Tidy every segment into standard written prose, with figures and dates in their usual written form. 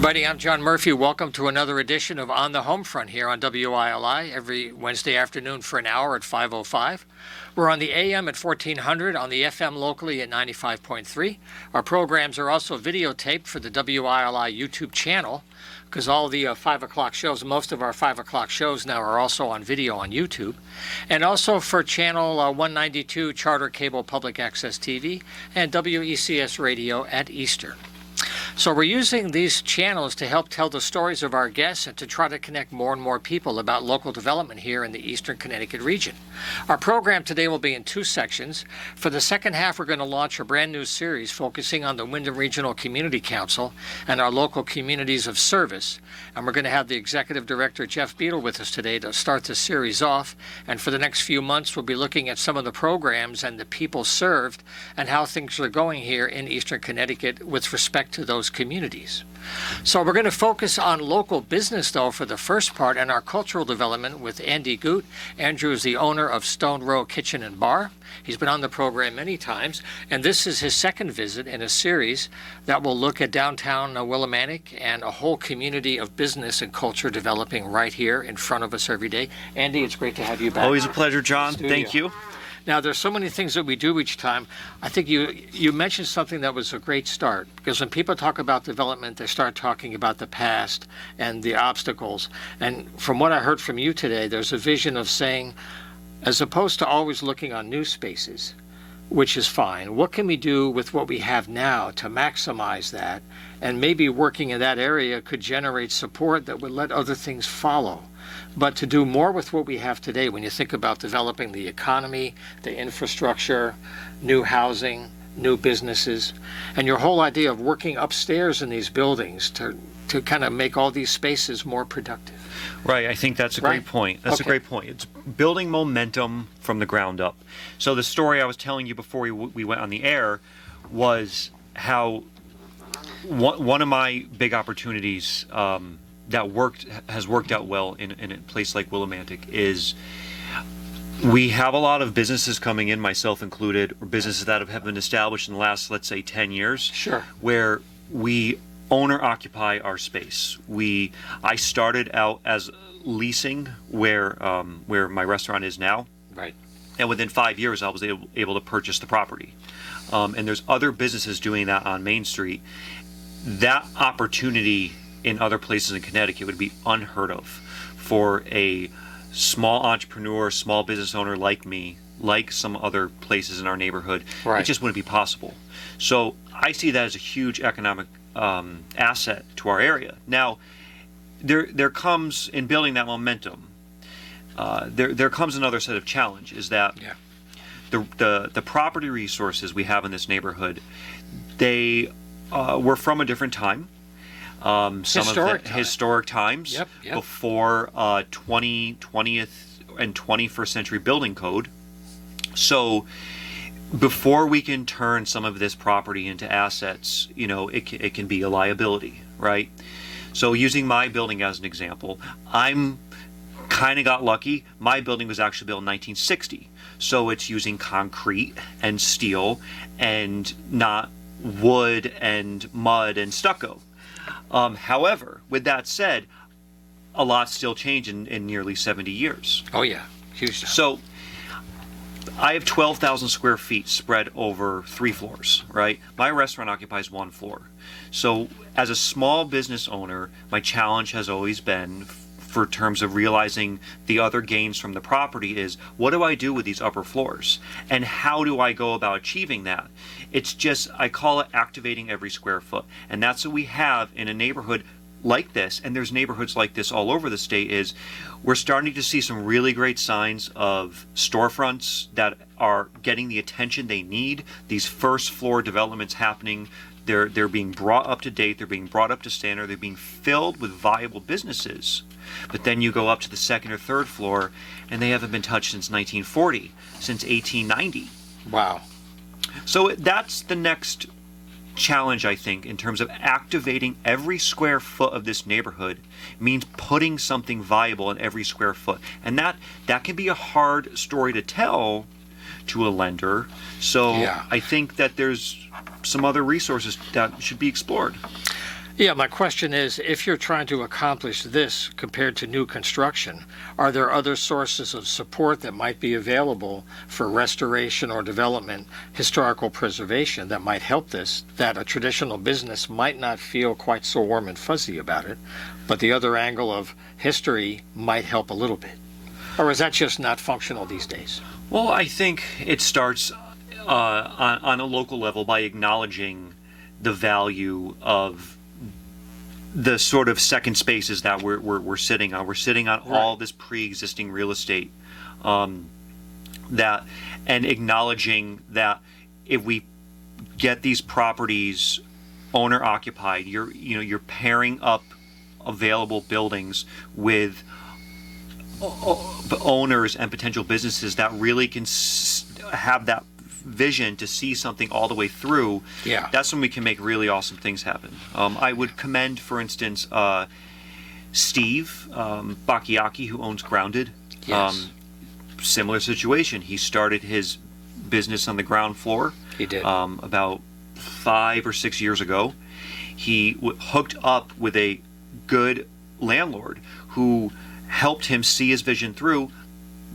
everybody, I'm John Murphy. Welcome to another edition of On the Homefront here on WILI every Wednesday afternoon for an hour at 5:05. We're on the AM at 1400, on the FM locally at 95.3. Our programs are also videotaped for the WILI YouTube channel, because all the 5 o'clock shows, most of our 5 o'clock shows now are also on video on YouTube, and also for channel 192 Charter Cable Public Access TV and WECS Radio at Eastern. So we're using these channels to help tell the stories of our guests and to try to connect more and more people about local development here in the Eastern Connecticut region. Our program today will be in two sections. For the second half, we're going to launch a brand new series focusing on the Wyndham Regional Community Council and our local communities of service. And we're going to have the Executive Director, Jeff Beadle, with us today to start the series off. And for the next few months, we'll be looking at some of the programs and the people served and how things are going here in Eastern Connecticut with respect to those communities. So we're going to focus on local business, though, for the first part, and our cultural development with Andy Goot. Andrew is the owner of Stone Row Kitchen and Bar. He's been on the program many times, and this is his second visit in a series that will look at downtown Willimantic and a whole community of business and culture developing right here in front of us every day. Andy, it's great to have you back. Always a pleasure, John. Thank you. Now, there's so many things that we do each time. I think you mentioned something that was a great start, because when people talk about development, they start talking about the past and the obstacles. And from what I heard from you today, there's a vision of saying, as opposed to always looking on new spaces, which is fine, what can we do with what we have now to maximize that? And maybe working in that area could generate support that would let other things follow. But to do more with what we have today, when you think about developing the economy, the infrastructure, new housing, new businesses, and your whole idea of working upstairs in these buildings to kind of make all these spaces more productive. Right, I think that's a great point. That's a great point. It's building momentum from the ground up. So the story I was telling you before we went on the air was how one of my big opportunities that has worked out well in a place like Willimantic is we have a lot of businesses coming in, myself included, or businesses that have been established in the last, let's say, 10 years. Sure. Where we owner occupy our space. I started out as leasing where my restaurant is now. Right. And within 5 years, I was able to purchase the property. And there's other businesses doing that on Main Street. That opportunity in other places in Connecticut would be unheard of for a small entrepreneur, small business owner like me, like some other places in our neighborhood. Right. It just wouldn't be possible. So I see that as a huge economic asset to our area. Now, there comes, in building that momentum, there comes another set of challenge, is that the property resources we have in this neighborhood, they were from a different time. Historic times before 20th and 21st century building code. So before we can turn some of this property into assets, it can be a liability, right? So using my building as an example, I'm kind of got lucky. My building was actually built in 1960. So it's using concrete and steel and not wood and mud and stucco. However, with that said, a lot still changed in nearly 70 years. Oh yeah, huge. So I have 12,000 square feet spread over 3 floors, right? My restaurant occupies 1 floor. So as a small business owner, my challenge has always been, for terms of realizing the other gains from the property, is what do I do with these upper floors? And how do I go about achieving that? It's just, I call it activating every square foot. And that's what we have in a neighborhood like this, and there's neighborhoods like this all over the state, is we're starting to see some really great signs of storefronts that are getting the attention they need. These first floor developments happening, they're being brought up to date, they're being brought up to standard, they're being filled with viable businesses. But then you go up to the second or third floor, and they haven't been touched since 1940, since 1890. Wow. So that's the next challenge, I think, in terms of activating every square foot of this neighborhood, means putting something viable in every square foot. And that can be a hard story to tell to a lender. So I think that there's some other resources that should be explored. Yeah, my question is, if you're trying to accomplish this compared to new construction, are there other sources of support that might be available for restoration or development, historical preservation that might help this, that a traditional business might not feel quite so warm and fuzzy about it, but the other angle of history might help a little bit? Or is that just not functional these days? Well, I think it starts on a local level by acknowledging the value of the sort of second spaces that we're sitting on. We're sitting on all this pre-existing real estate, that, and acknowledging that if we get these properties owner occupied, you're pairing up available buildings with owners and potential businesses that really can have that vision to see something all the way through. Yeah. That's when we can make really awesome things happen. I would commend, for instance, Steve Bakayaki, who owns Grounded. Yes. Similar situation. He started his business on the ground floor. He did. About 5 or 6 years ago. He hooked up with a good landlord who helped him see his vision through.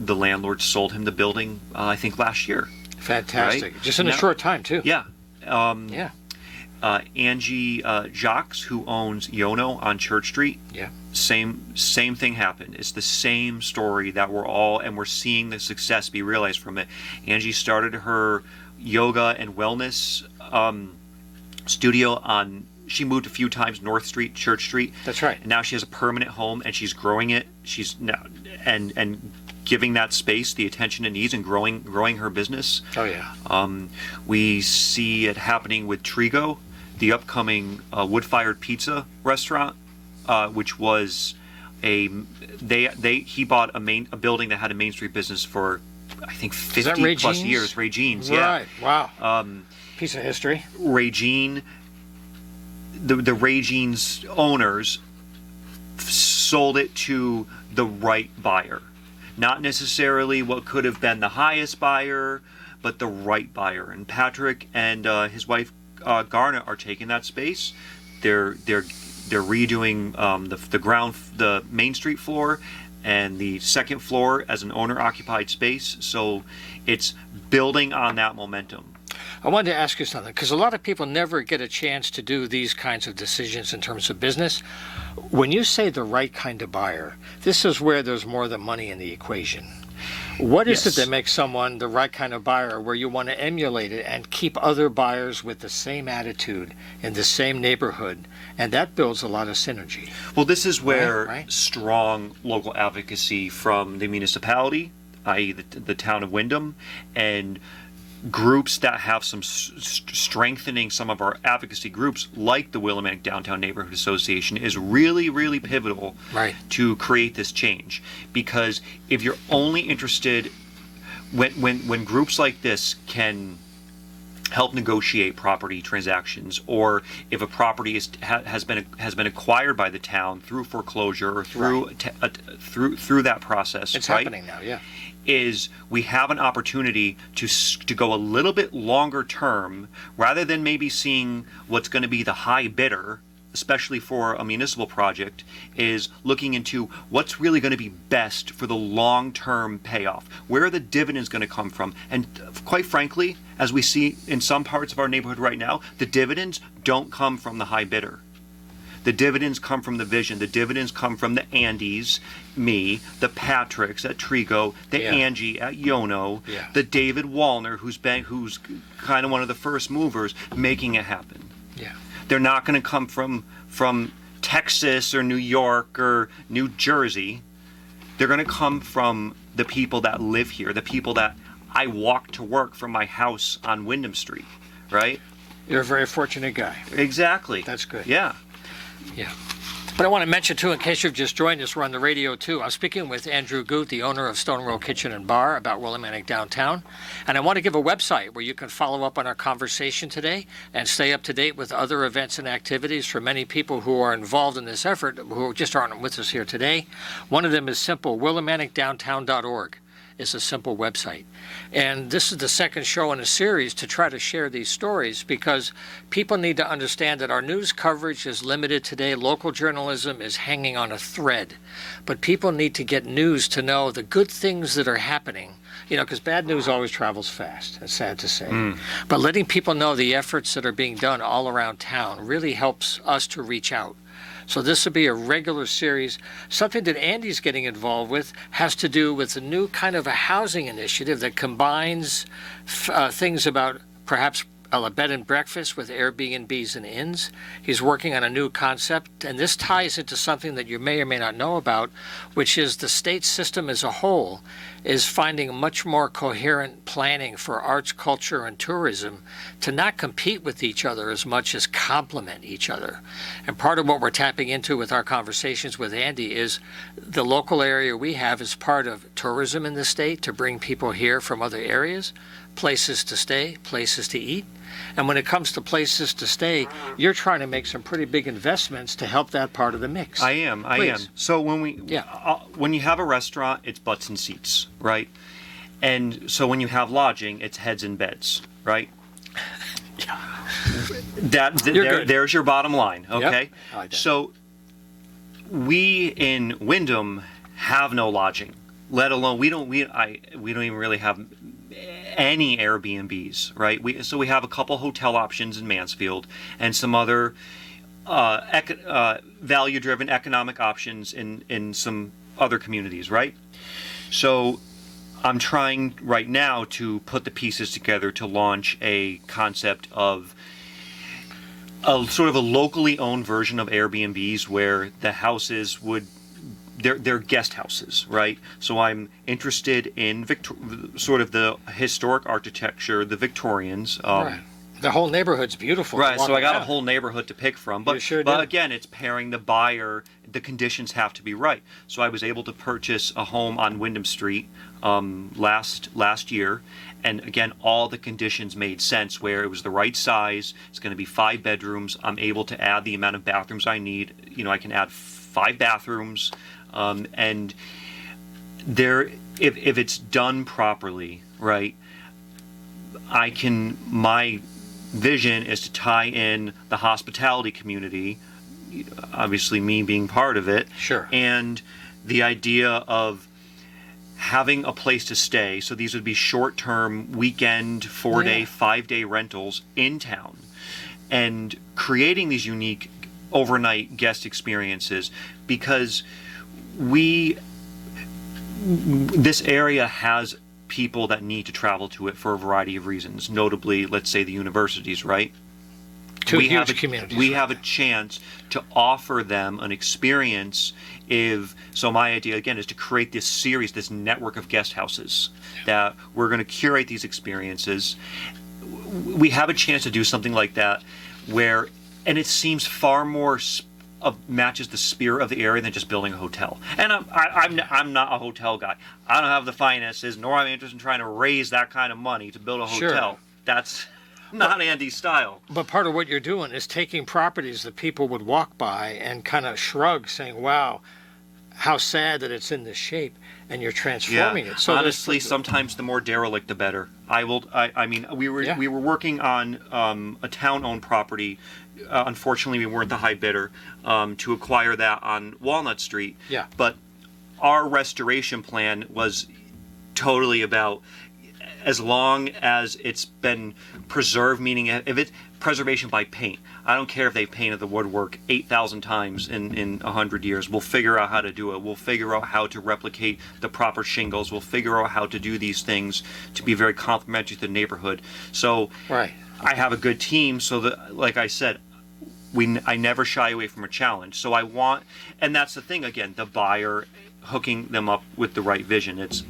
The landlord sold him the building, I think, last year. Fantastic. Right? Just in a short time, too. Yeah. Yeah. Angie Jacques, who owns Yono on Church Street. Yeah. Same thing happened. It's the same story that we're seeing the success be realized from it. Angie started her yoga and wellness studio she moved a few times North Street, Church Street. That's right. And now she has a permanent home and she's growing it. She's now and giving that space the attention it needs and growing her business. Oh yeah. We see it happening with Trigo, the upcoming wood-fired pizza restaurant, which was he bought a building that had a Main Street business for I think 50 plus years. Ray Jean's, yeah. Right. Wow. Piece of history. Ray Jean, the Ray Jean's owners sold it to the right buyer. Not necessarily what could have been the highest buyer, but the right buyer. And Patrick and his wife Garnet are taking that space. They're redoing the Main Street floor and the second floor as an owner-occupied space. So it's building on that momentum. I wanted to ask you something, because a lot of people never get a chance to do these kinds of decisions in terms of business. When you say the right kind of buyer, this is where there's more than money in the equation. What is it that makes someone the right kind of buyer where you want to emulate it and keep other buyers with the same attitude in the same neighborhood? And that builds a lot of synergy. Well, this is where strong local advocacy from the municipality, i.e. the town of Wyndham, and groups that have some strengthening some of our advocacy groups like the Willimantic Downtown Neighborhood Association is really, really pivotal to create this change. Because if you're only interested, when groups like this can help negotiate property transactions, or if a property has been acquired by the town through foreclosure or through that process, it's happening now, yeah. Is we have an opportunity to go a little bit longer term, rather than maybe seeing what's going to be the high bidder, especially for a municipal project, is looking into what's really going to be best for the long-term payoff. Where are the dividends going to come from? And quite frankly, as we see in some parts of our neighborhood right now, the dividends don't come from the high bidder. The dividends come from the vision. The dividends come from the Andys, me, the Patricks at Trigo, the Angie at Yono, the David Wallner, who's kind of one of the first movers, making it happen. Yeah. They're not going to come from Texas or New York or New Jersey. They're going to come from the people that live here, the people that I walk to work from my house on Wyndham Street, right? You're a very fortunate guy. Exactly. That's good. Yeah. Yeah. But I want to mention, too, in case you've just joined us, we're on the radio, too. I'm speaking with Andrew Goot, the owner of Stone Row Kitchen and Bar, about Willimantic Downtown. And I want to give a website where you can follow up on our conversation today and stay up to date with other events and activities for many people who are involved in this effort, who just aren't with us here today. One of them is simple, willimanticdowntown.org. is a simple website. And this is the second show in a series to try to share these stories, because people need to understand that our news coverage is limited today. Local journalism is hanging on a thread. But people need to get news to know the good things that are happening. Because bad news always travels fast, it's sad to say. But letting people know the efforts that are being done all around town really helps us to reach out. So this will be a regular series. Something that Andy's getting involved with has to do with a new kind of a housing initiative that combines things about perhaps a bed and breakfast with Airbnbs and inns. He's working on a new concept, and this ties into something that you may or may not know about, which is the state system as a whole is finding much more coherent planning for arts, culture, and tourism to not compete with each other as much as complement each other. And part of what we're tapping into with our conversations with Andy is the local area we have is part of tourism in the state to bring people here from other areas, places to stay, places to eat. And when it comes to places to stay, you're trying to make some pretty big investments to help that part of the mix. I am. So when you have a restaurant, it's butts and seats, right? And so when you have lodging, it's heads and beds, right? There's your bottom line, okay? Yep. I like that. So we in Wyndham have no lodging, let alone we don't even really have any Airbnbs, right? So we have a couple hotel options in Mansfield and some other value-driven economic options in some other communities, right? So I'm trying right now to put the pieces together to launch a concept of a sort of a locally owned version of Airbnbs where the houses would they're guest houses, right? So I'm interested in sort of the historic architecture, the Victorians. Right. The whole neighborhood's beautiful. Right, so I got a whole neighborhood to pick from. But, you sure but do. Again, it's pairing the buyer. The conditions have to be right. So I was able to purchase a home on Wyndham Street last year. And again, all the conditions made sense where it was the right size. It's going to be 5 bedrooms. I'm able to add the amount of bathrooms I need. I can add 5 bathrooms. And there, if it's done properly, right, my vision is to tie in the hospitality community, obviously me being part of it. Sure. And the idea of having a place to stay. So these would be short-term, weekend, 4-day, 5-day rentals in town, and creating these unique overnight guest experiences, because this area has people that need to travel to it for a variety of reasons, notably, let's say, the universities, right? We have a chance to offer them an experience. So my idea, again, is to create this series, this network of guest houses that we're going to curate these experiences. We have a chance to do something like that and it seems far more matches the spirit of the area than just building a hotel. And I'm not a hotel guy. I don't have the finances, nor am I interested in trying to raise that kind of money to build a hotel. Sure. That's not Andy's style. But part of what you're doing is taking properties that people would walk by and kind of shrug, saying, wow, how sad that it's in this shape, and you're transforming it. So honestly, sometimes the more derelict, the better. We were working on a town-owned property. Unfortunately, we weren't the high bidder to acquire that on Walnut Street. Yeah. But our restoration plan was totally about, as long as it's been preserved, meaning if it's preservation by paint. I don't care if they painted the woodwork 8,000 times in 100 years. We'll figure out how to do it. We'll figure out how to replicate the proper shingles. We'll figure out how to do these things to be very complementary to the neighborhood. So right. I have a good team, so that, like I said, I never shy away from a challenge. So and that's the thing, again, the buyer, hooking them up with the right vision. It's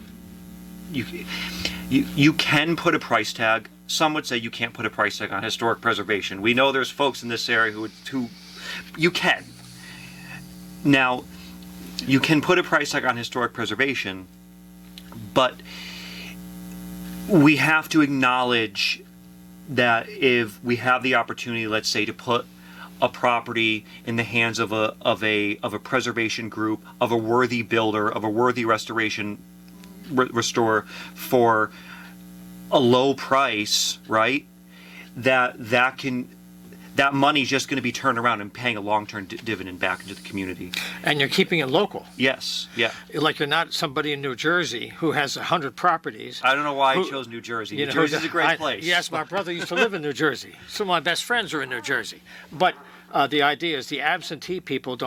you can put a price tag. Some would say you can't put a price tag on historic preservation. We know there's folks in this area who you can. Now, you can put a price tag on historic preservation, but we have to acknowledge that if we have the opportunity, let's say, to put a property in the hands of a preservation group, of a worthy builder, of a worthy restoration restore for a low price, right? That money's just going to be turned around and paying a long-term dividend back into the community. And you're keeping it local. Yes, yeah. Like you're not somebody in New Jersey who has 100 properties. I don't know why I chose New Jersey. New Jersey's a great place. Yes, my brother used to live in New Jersey. Some of my best friends are in New Jersey. But the idea is the absentee people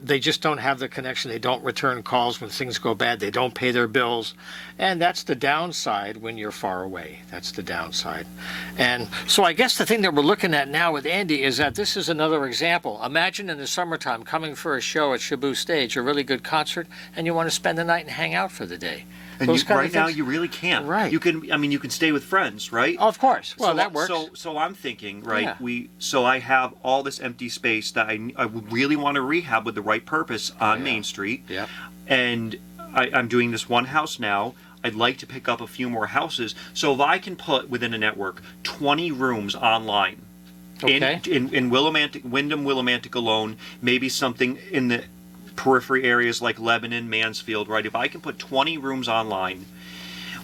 they just don't have the connection. They don't return calls when things go bad. They don't pay their bills. And that's the downside when you're far away. That's the downside. And so I guess the thing that we're looking at now with Andy is that this is another example. Imagine in the summertime coming for a show at Shabu Stage, a really good concert, and you want to spend the night and hang out for the day. And right now you really can't. Right. You can stay with friends, right? Of course. Well, that works. So I'm thinking, right? Yeah. So I have all this empty space that I really want to rehab with the right purpose on Main Street. Yeah. And I'm doing this one house now. I'd like to pick up a few more houses. So if I can put within a network 20 rooms online, Okay. in Wyndham, Willimantic alone, maybe something in the periphery areas like Lebanon, Mansfield, right? If I can put 20 rooms online,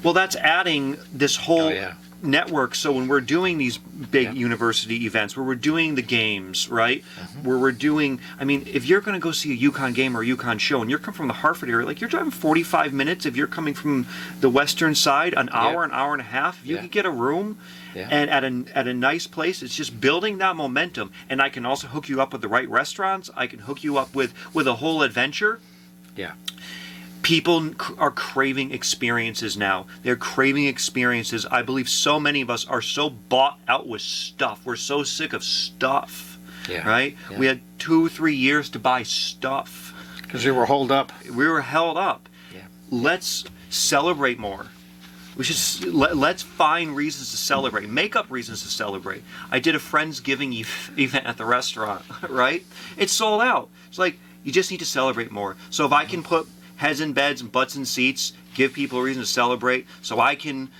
well, that's adding this whole network. So when we're doing these big university events, where we're doing the games, right? Where we're doing, if you're going to go see a UConn game or a UConn show, and you're coming from the Hartford area, like you're driving 45 minutes. If you're coming from the western side, an hour and a half, if you could get a room. Yeah. And at a nice place, it's just building that momentum. And I can also hook you up with the right restaurants. I can hook you up with a whole adventure. Yeah. People are craving experiences now. They're craving experiences. I believe so many of us are so bought out with stuff. We're so sick of stuff. Yeah. Right? Yeah. We had 2-3 years to buy stuff. Because we were held up. We were held up. Yeah. Let's celebrate more. We should let's find reasons to celebrate. Make up reasons to celebrate. I did a Friendsgiving event at the restaurant, right? It's sold out. It's like you just need to celebrate more. So if I can put heads in beds and butts in seats, give people a reason to celebrate, so I can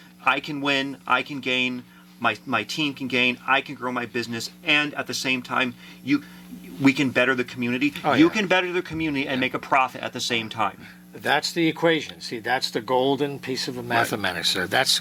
win, I can gain, my team can gain, I can grow my business, and at the same time we can better the community. You can better the community and make a profit at the same time. That's the equation. See, that's the golden piece of mathematics there. That's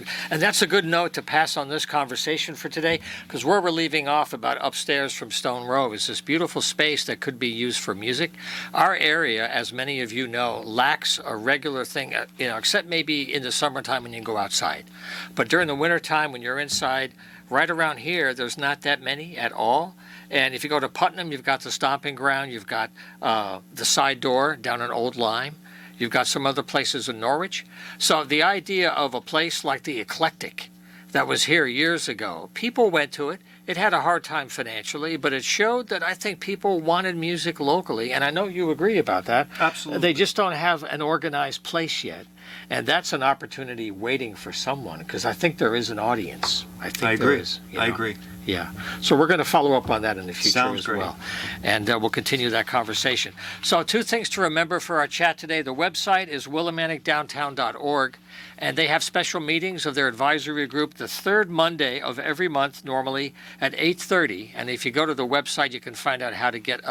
a good note to pass on this conversation for today, because where we're leaving off about upstairs from Stone Row is this beautiful space that could be used for music. Our area, as many of you know, lacks a regular thing, except maybe in the summertime when you go outside. But during the wintertime when you're inside, right around here, there's not that many at all. And if you go to Putnam, you've got the Stomping Ground, you've got the Side Door down on Old Lyme. You've got some other places in Norwich. So the idea of a place like the Eclectic that was here years ago, people went to it. It had a hard time financially, but it showed that I think people wanted music locally. And I know you agree about that. Absolutely. They just don't have an organized place yet. And that's an opportunity waiting for someone, because I think there is an audience. I agree. There is. I agree. Yeah. So we're going to follow up on that in the future as well. And we'll continue that conversation. So 2 things to remember for our chat today. The website is willimanticdowntown.org, and they have special meetings of their advisory group the 3rd Monday of every month, normally at 8:30. And if you go to the website, you can find out how to get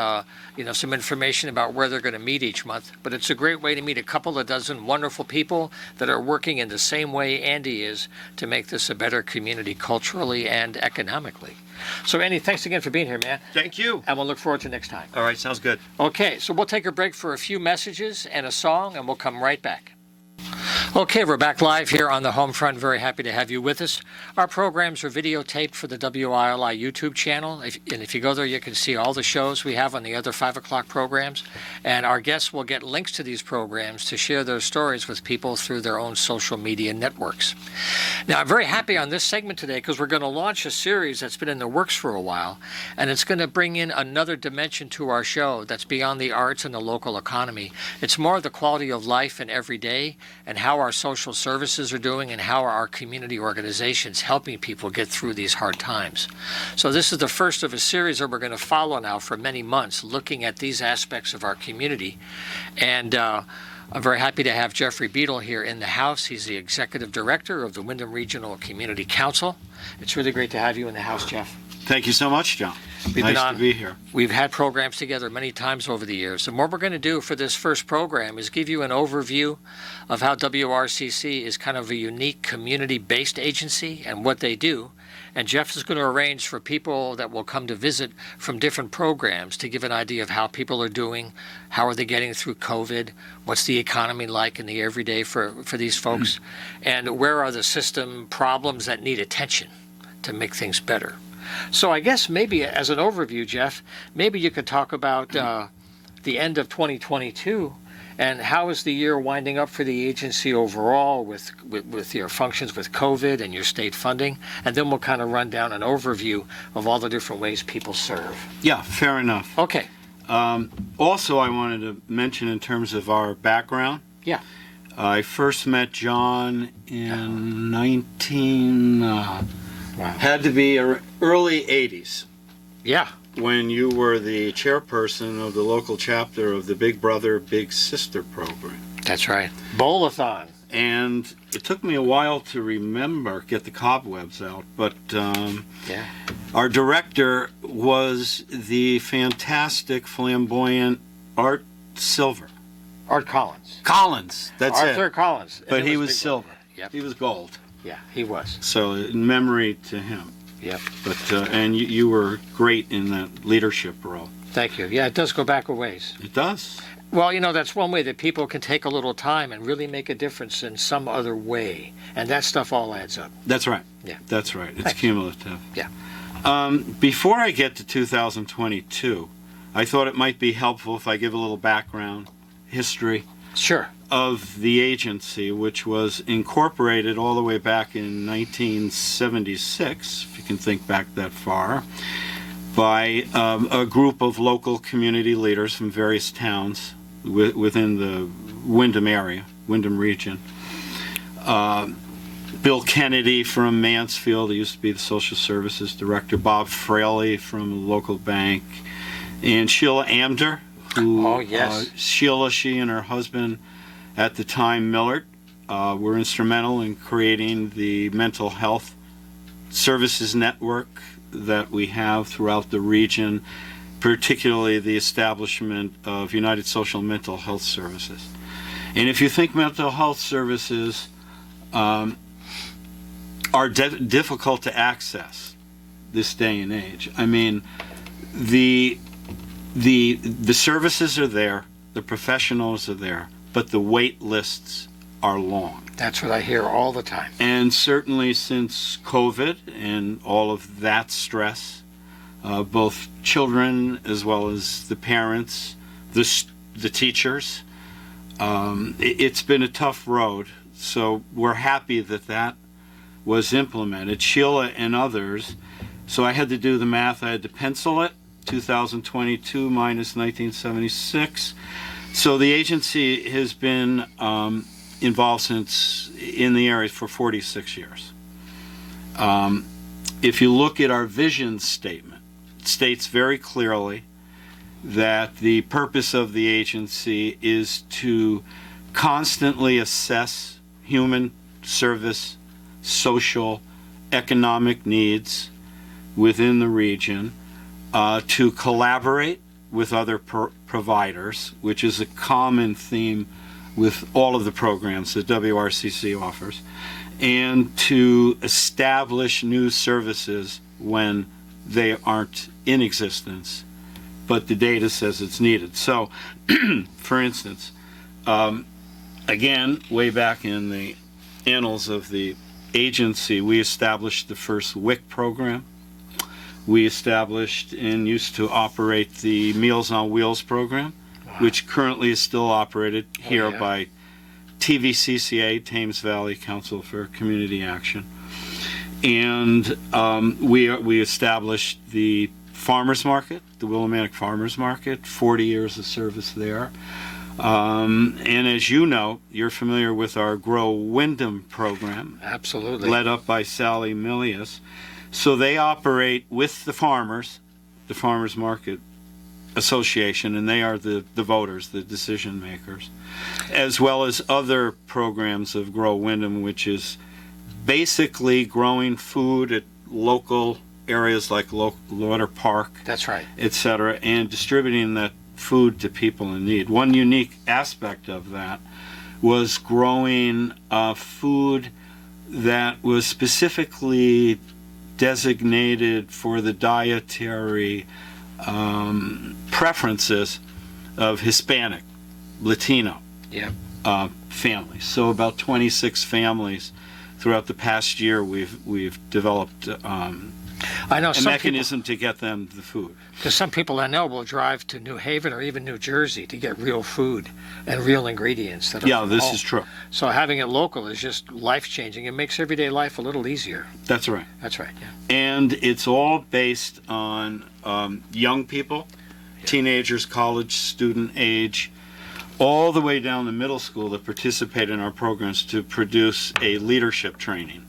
some information about where they're going to meet each month. But it's a great way to meet a couple of dozen wonderful people that are working in the same way Andy is to make this a better community culturally and economically. So, Andy, thanks again for being here, man. Thank you. And we'll look forward to next time. All right, sounds good. Okay, so we'll take a break for a few messages and a song, and we'll come right back. Okay, we're back live here on the Homefront. Very happy to have you with us. Our programs are videotaped for the WILI YouTube channel. And if you go there, you can see all the shows we have on the other 5 o'clock programs. And our guests will get links to these programs to share their stories with people through their own social media networks. Now, I'm very happy on this segment today because we're going to launch a series that's been in the works for a while. And it's going to bring in another dimension to our show that's beyond the arts and the local economy. It's more the quality of life in every day and how our social services are doing and how our community organizations helping people get through these hard times. So this is the first of a series that we're going to follow now for many months, looking at these aspects of our community. And I'm very happy to have Jeffrey Beadle here in the house. He's the Executive Director of the Wyndham Regional Community Council. It's really great to have you in the house, Jeff. Thank you so much, John. We've been Nice on- to be here. We've had programs together many times over the years. And what we're going to do for this first program is give you an overview of how WRCC is kind of a unique community-based agency and what they do. And Jeff is going to arrange for people that will come to visit from different programs to give an idea of how people are doing, how are they getting through COVID, what's the economy like in the everyday for these folks, and where are the system problems that need attention to make things better. So I guess maybe as an overview, Jeff, maybe you could talk about the end of 2022 and how is the year winding up for the agency overall with your functions with COVID and your state funding, and then we'll kind of run down an overview of all the different ways people serve. Yeah, fair enough. Okay. Also, I wanted to mention in terms of our background. Yeah. I first met John in had to be early 80s. Yeah. When you were the chairperson of the local chapter of the Big Brother, Big Sister program. That's right. Bowl-a-thon. And it took me a while to get the cobwebs out, but Yeah. our director was the fantastic, flamboyant Art Silver. Art Collins. Collins, that's Arthur it. Collins. And But it he was Big silver. Brother. Yep. He was gold. Yeah, he was. So in memory to him. Yep. But and you were great in that leadership role. Thank you. Yeah, it does go back a ways. It does. Well, that's one way that people can take a little time and really make a difference in some other way. And that stuff all adds up. That's right. Yeah. That's right. It's Thanks. cumulative. Yeah. Before I get to 2022, I thought it might be helpful if I give a little background, history Sure. of the agency, which was incorporated all the way back in 1976, if you can think back that far, by a group of local community leaders from various towns within the Wyndham area, Wyndham region. Bill Kennedy from Mansfield, he used to be the social services director, Bob Fraley from a local bank, and Sheila Amder, who, Oh, yes. she and her husband at the time, Millard, were instrumental in creating the mental health services network that we have throughout the region, particularly the establishment of United Social Mental Health Services. And if you think mental health services are difficult to access this day and age, I mean, the services are there, the professionals are there, but the wait lists are long. That's what I hear all the time. And certainly since COVID and all of that stress, both children as well as the parents, the teachers, it's been a tough road. So we're happy that was implemented. Sheila and others, so I had to do the math, I had to pencil it, 2022 minus 1976. So the agency has been involved in the area for 46 years. If you look at our vision statement, it states very clearly that the purpose of the agency is to constantly assess human, service, social, economic needs within the region, to collaborate with other providers, which is a common theme with all of the programs that WRCC offers, and to establish new services when they aren't in existence, but the data says it's needed. So, for instance, again, way back in the annals of the agency, we established the first WIC program. We established and used to operate the Meals on Wheels program, which currently is still operated here by TVCCA, Thames Valley Council for Community Action. And we established the farmers market, the Willimantic Farmers Market, 40 years of service there. And as you know, you're familiar with our Grow Wyndham program. Absolutely. Led up by Sally Milius. So they operate with the Farmers Market Association, and they are the voters, the decision makers, as well as other programs of Grow Wyndham, which is basically growing food at local areas like Lauder Park, That's right. etc., and distributing that food to people in need. One unique aspect of that was growing food that was specifically designated for the dietary preferences of Hispanic, Latino Yeah. families. So about 26 families throughout the past year, we've developed I know a some people, mechanism to get them the food. because some people I know will drive to New Haven or even New Jersey to get real food and real ingredients that are Yeah, from this home. is true. So having it local is just life-changing. It makes everyday life a little easier. That's right. That's right, yeah. And it's all based on young people, teenagers, college student age, all the way down to middle school that participate in our programs to produce a leadership training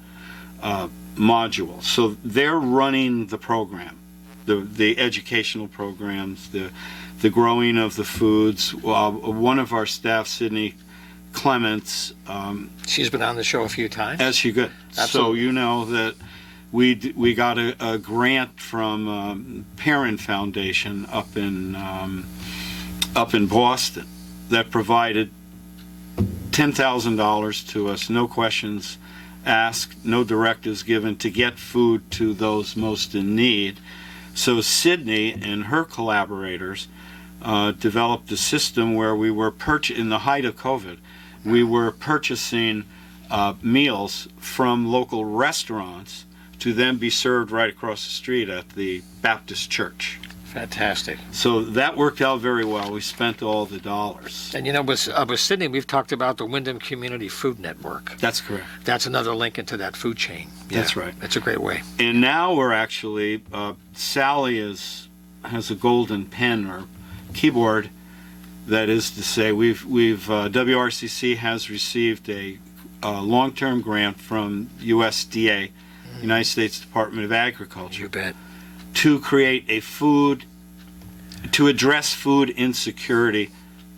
module. So they're running the program, the educational programs, the growing of the foods. One of our staff, Sydney Clements, She's been on the show a few times. as she good. So Absolutely. you know that we got a grant from Perrin Foundation up in Boston that provided $10,000 to us, no questions asked, no directives given, to get food to those most in need. So Sydney and her collaborators developed a system where we were in the height of COVID, we were purchasing meals from local restaurants to then be served right across the street at the Baptist church. Fantastic. So that worked out very well. We spent all the dollars. And with Sydney, we've talked about the Wyndham Community Food Network. That's correct. That's another link into that food chain. Yeah, That's right. That's a great way. And now we're actually, Sally has a golden pen or keyboard. That is to say, WRCC has received a long-term grant from USDA, United States Department of Agriculture, You bet. to create to address food insecurity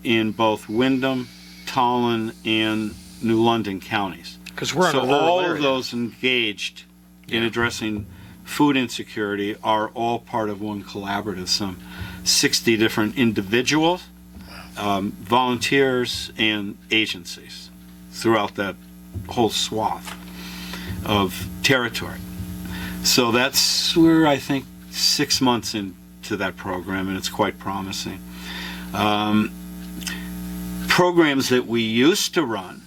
in both Wyndham, Tolland, and New London counties. Because we're in So a rural all area. of those engaged in addressing food insecurity are all part of one collaborative. Some 60 different individuals, volunteers, and agencies throughout that whole swath of territory. So we're, I think, 6 months into that program, and it's quite promising. Programs that we used to run,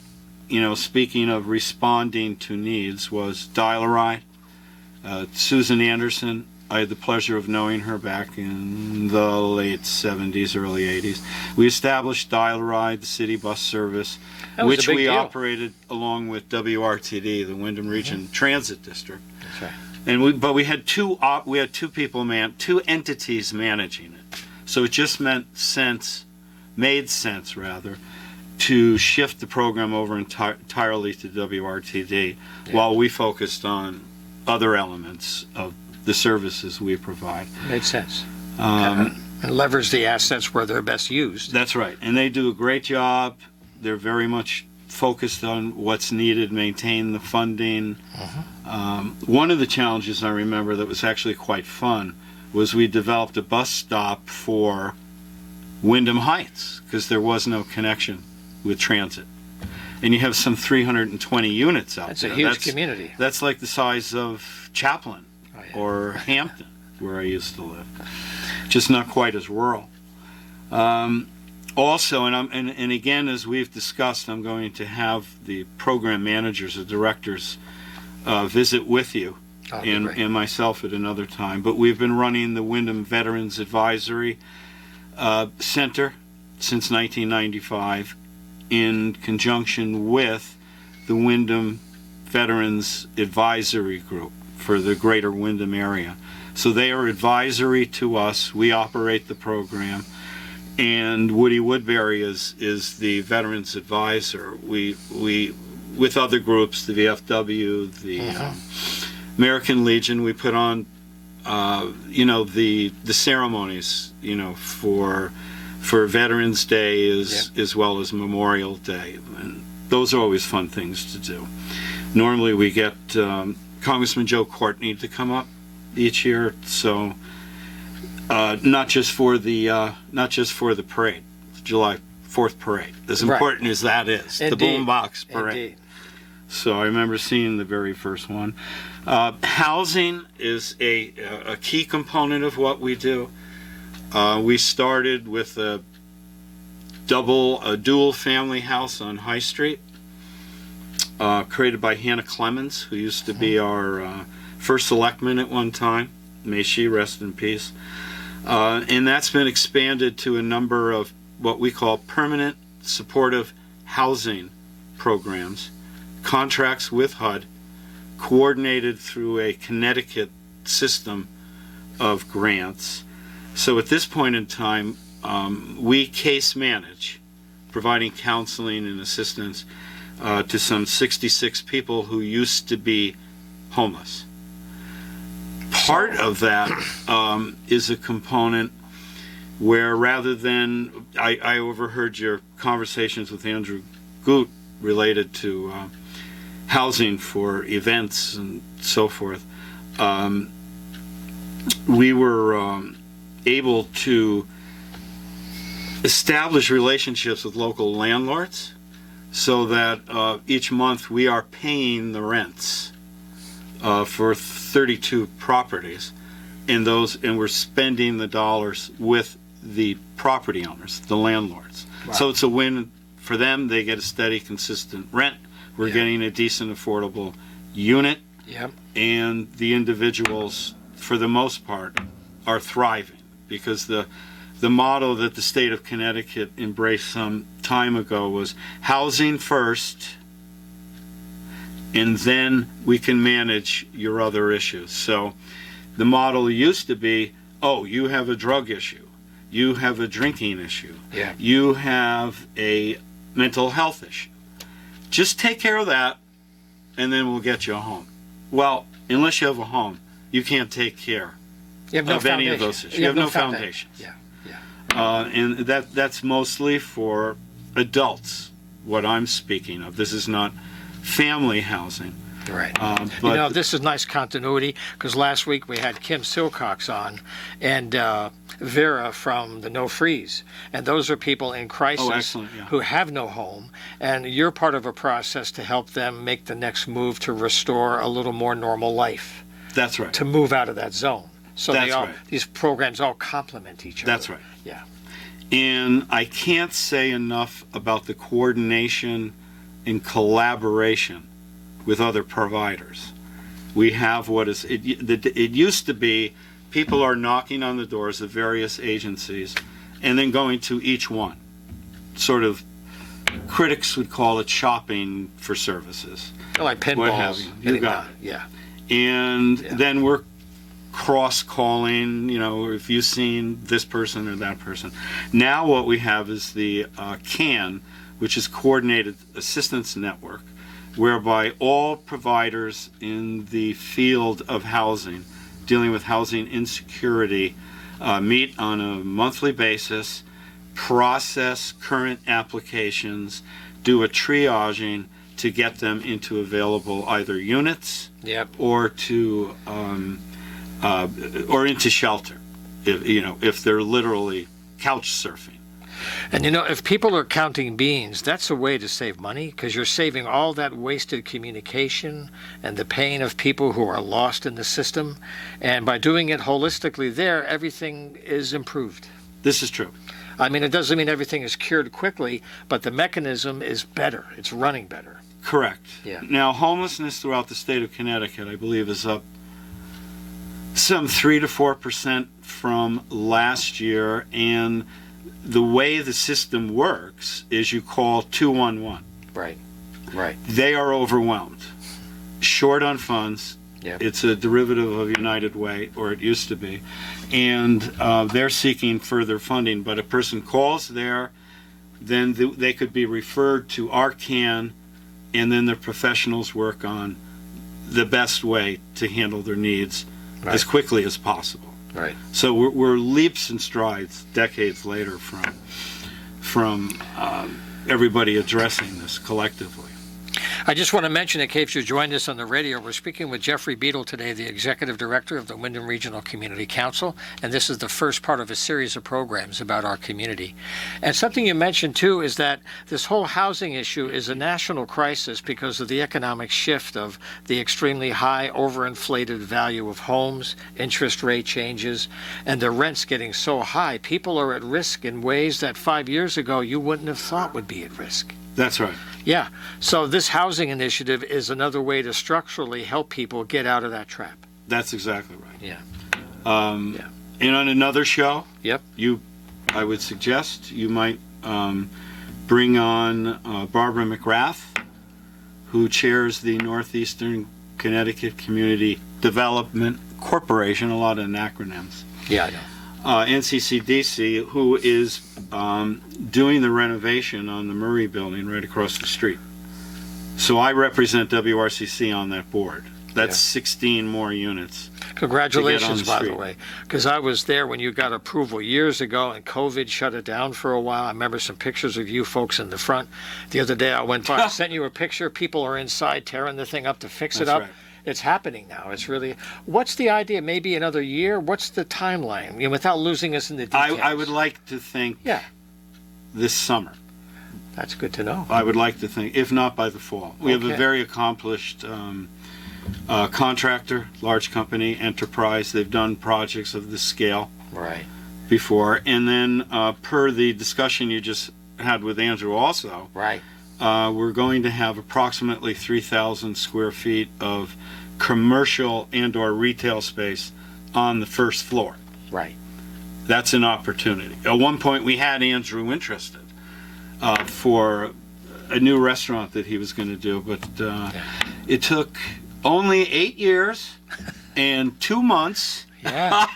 speaking of responding to needs, was Dial-A-Ride. Susan Anderson, I had the pleasure of knowing her back in the late 70s, early 80s. We established Dial-A-Ride, the city bus service, That was a which big we deal. operated along with WRTD, the Wyndham Region Transit District. That's right. And we had two entities managing it. So it just made sense to shift the program over entirely to WRTD, while we focused on other elements of the services we provide. Made sense. And leverage the assets where they're best used. That's right. And they do a great job. They're very much focused on what's needed, maintain the funding. One of the challenges I remember that was actually quite fun was we developed a bus stop for Wyndham Heights because there was no connection with transit. And you have some 320 units out That's there. a huge community. That's like the size of Chaplin Oh, yeah. or Hampton, where I used to live. Just not quite as rural. Also, and again, as we've discussed, I'm going to have the program managers or directors visit with you Oh, and great. myself at another time. But we've been running the Wyndham Veterans Advisory Center since 1995 in conjunction with the Wyndham Veterans Advisory Group for the greater Wyndham area. So they are advisory to us. We operate the program. And Woody Woodbury is the veterans advisor. We with other groups, the VFW, the American Legion, we put on the ceremonies, for Veterans Day as well as Memorial Day, and those are always fun things to do. Normally we get Congressman Joe Courtney to come up each year. So not just for the parade, the July 4th parade, as Right. important as that is, the Indeed. boombox parade. Indeed. So I remember seeing the very first one. Housing is a key component of what we do. We started with a dual family house on High Street, created by Hannah Clemens, who used to be our first selectman at one time. May she rest in peace. And that's been expanded to a number of what we call permanent supportive housing programs, contracts with HUD, coordinated through a Connecticut system of grants. So at this point in time, we case manage, providing counseling and assistance to some 66 people who used to be homeless. Part of that is a component where, rather than, I overheard your conversations with Andrew Goot related to housing for events and so forth. We were able to establish relationships with local landlords so that each month we are paying the rents for 32 properties, and we're spending the dollars with the property owners, the landlords. Wow. So it's a win for them. They get a steady, consistent rent. We're getting a decent, affordable unit, Yep. and the individuals, for the most part, are thriving, because the motto that the state of Connecticut embraced some time ago was housing first, and then we can manage your other issues. So the model used to be, oh, you have a drug issue, you have a drinking issue, Yeah. you have a mental health issue. Just take care of that, and then we'll get you a home. Well, unless you have a home, you can't take care You have no of any of foundation. those issues. You have no foundations. Yeah. Yeah. And that's mostly for adults, what I'm speaking of. This is not family housing. Right. But This is nice continuity, because last week we had Kim Silcox on and Vera from the No Freeze. And those are people in crisis excellent, yeah. who have no home. And you're part of a process to help them make the next move to restore a little more normal life, that's right. to move out of that zone. So That's right. these programs all complement each other. That's right. Yeah. And I can't say enough about the coordination and collaboration with other providers. We have it used to be people are knocking on the doors of various agencies and then going to each one. Sort of, critics would call it shopping for services. Like What have pinballs. you. You getting got down. Yeah. And Yeah. then we're cross-calling, if you've seen this person or that person. Now what we have is the CAN, which is Coordinated Assistance Network, whereby all providers in the field of housing, dealing with housing insecurity, meet on a monthly basis, process current applications, do a triaging to get them into available either units Yep. or to or into shelter, if they're literally couch surfing. And if people are counting beans, that's a way to save money, because you're saving all that wasted communication and the pain of people who are lost in the system. And by doing it holistically there, everything is improved. This is true. I mean, it doesn't mean everything is cured quickly, but the mechanism is better. It's running better. Correct. Yeah. Now, homelessness throughout the state of Connecticut, I believe, is up some 3 to 4% from last year, and the way the system works is you call 211. Right. Right. They are overwhelmed, short on funds. Yep. It's a derivative of United Way, or it used to be, and they're seeking further funding. But a person calls there, then they could be referred to our CAN, and then the professionals work on the best way to handle their needs as quickly as possible. Right. So we're leaps and strides, decades later, from everybody addressing this collectively. I just want to mention, in case you joined us on the radio, we're speaking with Jeffrey Beadle today, the Executive Director of the Wyndham Regional Community Council, and this is the first part of a series of programs about our community. And something you mentioned, too, is that this whole housing issue is a national crisis because of the economic shift of the extremely high, overinflated value of homes, interest rate changes, and the rents getting so high. People are at risk in ways that 5 years ago you wouldn't have thought would be at risk. That's right. Yeah. So this housing initiative is another way to structurally help people get out of that trap. That's exactly right. Yeah. Yeah. And on another show, Yep. I would suggest you might bring on Barbara McGrath, who chairs the Northeastern Connecticut Community Development Corporation, a lot of acronyms. Yeah, I know. NCCDC, who is doing the renovation on the Murray building right across the street. So I represent WRCC on that board. That's 16 more units. Congratulations, by the street. way, because I was there when you got approval years ago, and COVID shut it down for a while. I remember some pictures of you folks in the front. The other day I went by, I sent you a picture. People are inside tearing the thing up to fix it That's up. right. It's happening now. It's really. What's the idea? Maybe another year? What's the timeline? You know, without losing us in the details. I would like to think Yeah. this summer. That's good to know. I would like to think, if not by the fall. We have a Okay. very accomplished contractor, large company, enterprise. They've done projects of this scale Right. before. And then per the discussion you just had with Andrew also, Right. we're going to have approximately 3,000 square feet of commercial and or retail space on the first floor. Right. That's an opportunity. At one point we had Andrew interested for a new restaurant that he was going to do, but it took only 8 years and 2 months Yeah.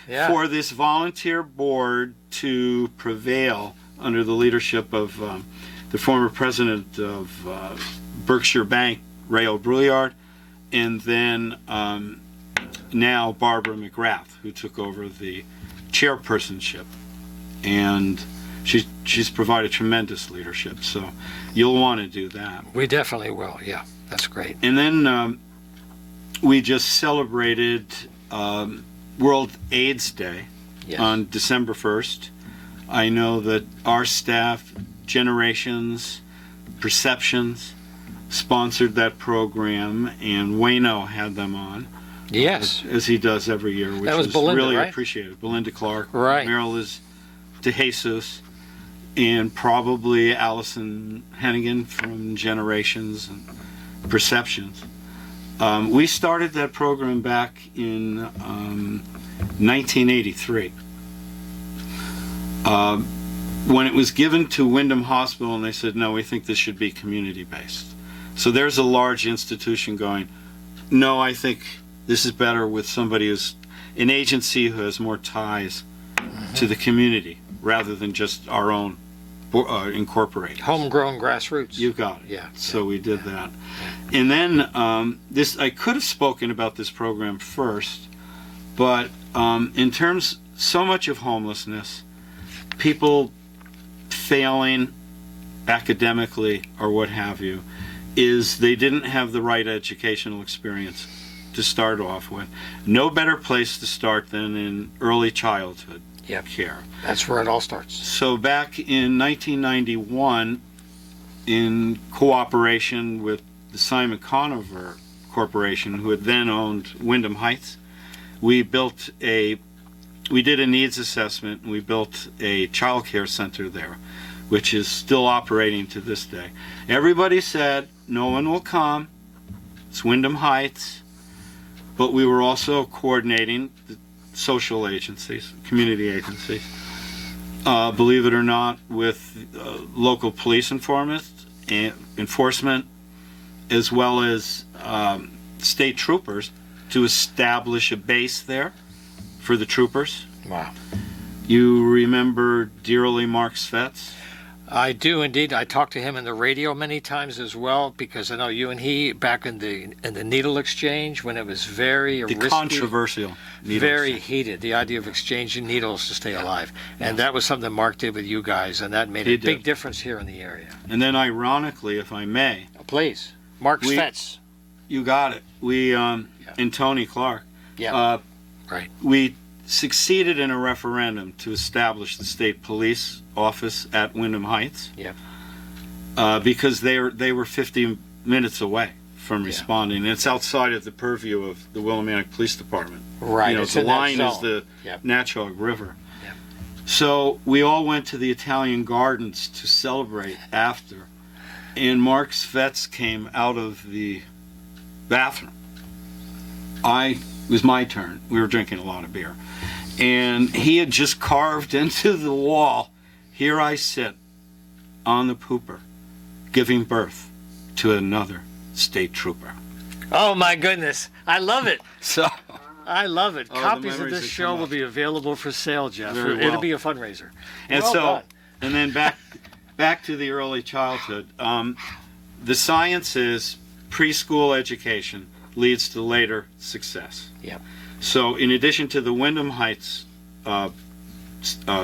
Yeah. for this volunteer board to prevail under the leadership of the former president of Berkshire Bank, Ray O'Brouillard, and then now Barbara McGrath, who took over the chairpersonship. And she's provided tremendous leadership, so you'll want to do that. We definitely will. Yeah. That's great. And then we just celebrated World AIDS Day Yes. on December 1st. I know that our staff, Generations, Perceptions, sponsored that program, and Wayno had them on, Yes. as he does every year, which That was Belinda, really right? appreciated. Belinda Clark, Right. Meryl DeJesus, and probably Allison Hennigan from Generations and Perceptions. We started that program back in 1983. When it was given to Wyndham Hospital, and they said, no, we think this should be community-based. So there's a large institution going, no, I think this is better with somebody who's an agency who has more ties to the community rather than just our own incorporated. Homegrown grassroots. You got it. Yeah. So we did that. And then I could have spoken about this program first, but in terms, so much of homelessness, people failing academically or what have you, is they didn't have the right educational experience to start off with. No better place to start than in early childhood Yep. care. That's where it all starts. So back in 1991, in cooperation with the Simon Conover Corporation, who had then owned Wyndham Heights, we did a needs assessment, and we built a child care center there, which is still operating to this day. Everybody said, no one will come, it's Wyndham Heights, but we were also coordinating the social agencies, community agencies, believe it or not, with local police enforcement, as well as state troopers, to establish a base there for the troopers. Wow. You remember dearly Mark Svets? I do indeed. I talked to him in the radio many times as well, because I know you and he back in the needle exchange when it was very The risky, controversial needle very exchange. heated. The idea of exchanging needles to stay alive, and that was something Mark did with you guys, and that made He a big did. difference here in the area. And then ironically, if I may, Please. Mark Svets. You got it. We and Tony Clark. Yeah. Right. We succeeded in a referendum to establish the state police office at Wyndham Heights. Yeah. Because they were 50 minutes away from responding. And it's outside of the purview of the Willimantic Police Department. Right. You know, it's the in that line is zone. the Yep. Natchog River. Yep. So we all went to the Italian Gardens to celebrate after. And Mark Svets came out of the bathroom. It was my turn. We were drinking a lot of beer. And he had just carved into the wall, "Here I sit on the pooper, giving birth to another state trooper." Oh my goodness. I love it. So I love it. Oh, the Copies of memories this that show come will up. be available for sale, Jeff. Very It'll well. be a fundraiser. and Well so done. and then back to the early childhood. The science is preschool education leads to later success. Yep. So in addition to the Wyndham Heights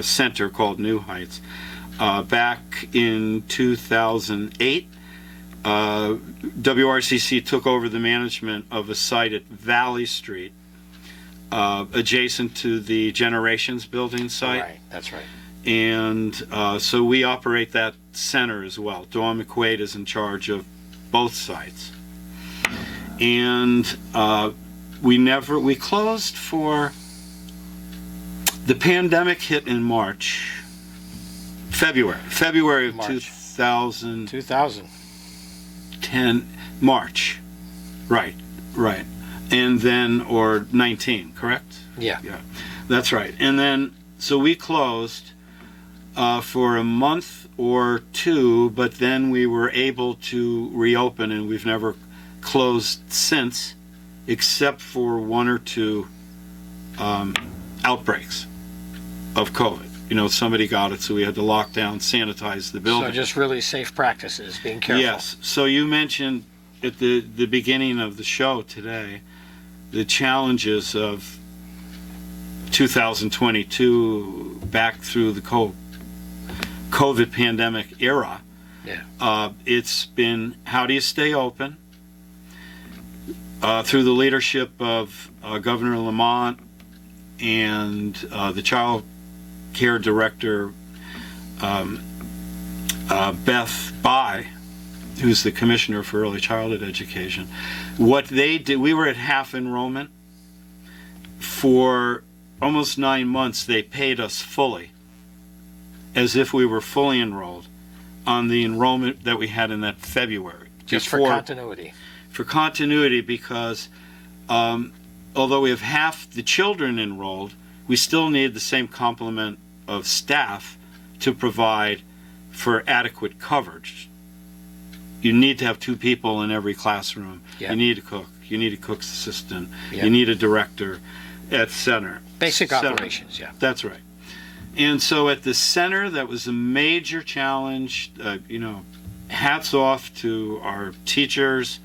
center called New Heights, back in 2008, WRCC took over the management of a site at Valley Street, adjacent to the Generations building site. Right. That's right. And so we operate that center as well. Dawn McQuaid is in charge of both sites. And we closed for, the pandemic hit in February of March. 2010, 2000. March. Right. And then, or 19, correct? Yeah. Yeah, that's right. And then, so we closed for a month or two, but then we were able to reopen, and we've never closed since, except for one or two outbreaks of COVID. You know, somebody got it, so we had to lock down, sanitize the building. So just really safe practices, being careful. Yes. So you mentioned at the beginning of the show today the challenges of 2022 back through the COVID pandemic era. Yeah. It's been, how do you stay open? Through the leadership of Governor Lamont and the child care director, Beth Bai, who's the commissioner for early childhood education. What they did, we were at half enrollment. For almost 9 months, they paid us fully, as if we were fully enrolled, on the enrollment that we had in that February. Just for continuity. For continuity, because although we have half the children enrolled, we still need the same complement of staff to provide for adequate coverage. You need to have 2 people in every classroom. Yeah. You need a cook. You need a cook's assistant. Yeah. You need a director at center. Basic Center. operations, yeah. That's right. And so at the center, that was a major challenge. Hats off to our teachers,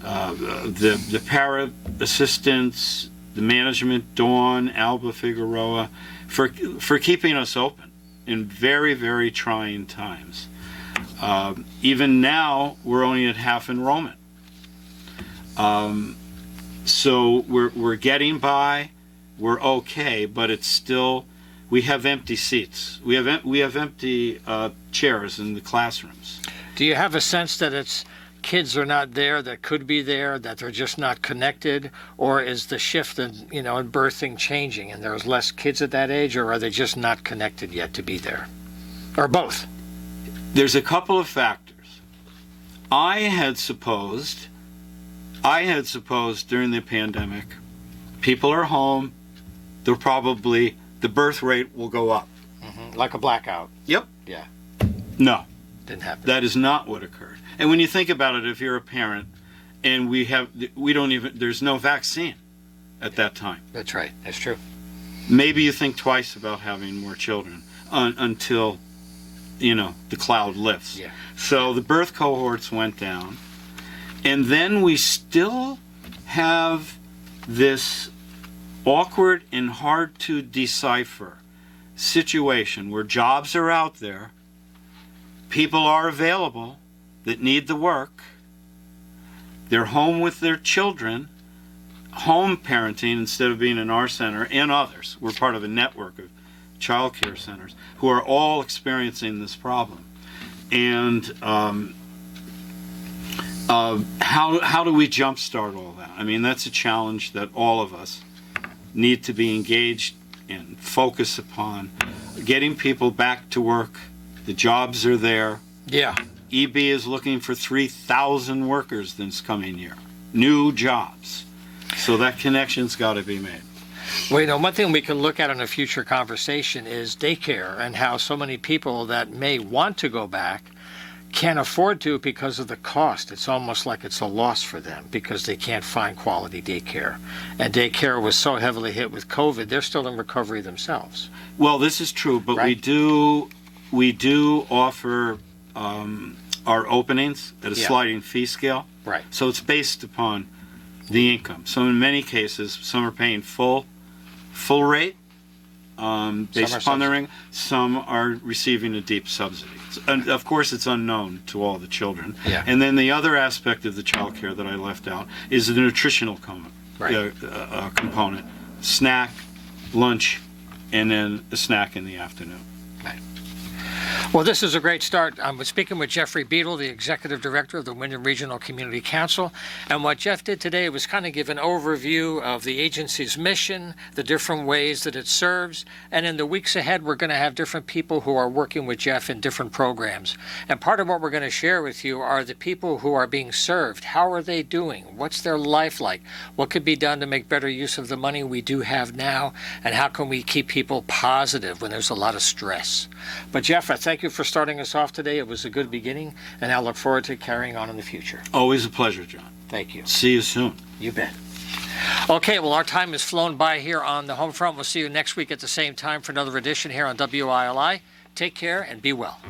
the para assistants, the management, Dawn, Alba Figueroa, for keeping us open in very, very trying times. Even now, we're only at half enrollment. So we're getting by. We're okay, but it's still, we have empty seats. We have empty chairs in the classrooms. Do you have a sense that it's kids are not there that could be there, that they're just not connected, or is the shift in birthing changing and there's less kids at that age, or are they just not connected yet to be there, or both? There's a couple of factors. I had supposed during the pandemic, people are home, the birth rate will go up. Mm-hmm. Like a blackout. Yep. Yeah. No, Didn't happen. that is not what occurred. And when you think about it, if you're a parent and there's no vaccine at that time. That's right. That's true. Maybe you think twice about having more children until, the cloud lifts. Yeah. So the birth cohorts went down. And then we still have this awkward and hard to decipher situation where jobs are out there, people are available that need the work, They're home with their children, home parenting instead of being in our center, and others. We're part of a network of child care centers who are all experiencing this problem. And how do we jumpstart all that? I mean, that's a challenge that all of us need to be engaged in, focus upon, getting people back to work. The jobs are there. Yeah. EB is looking for 3,000 workers this coming year, new jobs. So that connection's got to be made. Well, one thing we can look at in a future conversation is daycare and how so many people that may want to go back can't afford to because of the cost. It's almost like it's a loss for them because they can't find quality daycare. And daycare was so heavily hit with COVID, they're still in recovery themselves. Well, this is true, but Right. we do offer our openings at a Yeah. sliding fee scale. Right. So it's based upon the income. So in many cases, some are paying full rate based upon their income. Some are receiving a deep subsidy. And of course, it's unknown to all the children. Yeah. And then the other aspect of the child care that I left out is the nutritional component. Snack, lunch, and then a snack in the afternoon. Well, this is a great start. I'm speaking with Jeffrey Beadle, the Executive Director of the Wyndham Regional Community Council. And what Jeff did today was kind of give an overview of the agency's mission, the different ways that it serves. And in the weeks ahead, we're going to have different people who are working with Jeff in different programs. And part of what we're going to share with you are the people who are being served. How are they doing? What's their life like? What could be done to make better use of the money we do have now? And how can we keep people positive when there's a lot of stress? But Jeff, I thank you for starting us off today. It was a good beginning, and I look forward to carrying on in the future. Always a pleasure, John. Thank you. See you soon. You bet. Okay, well, our time has flown by here on the Homefront. We'll see you next week at the same time for another edition here on WILI. Take care and be well.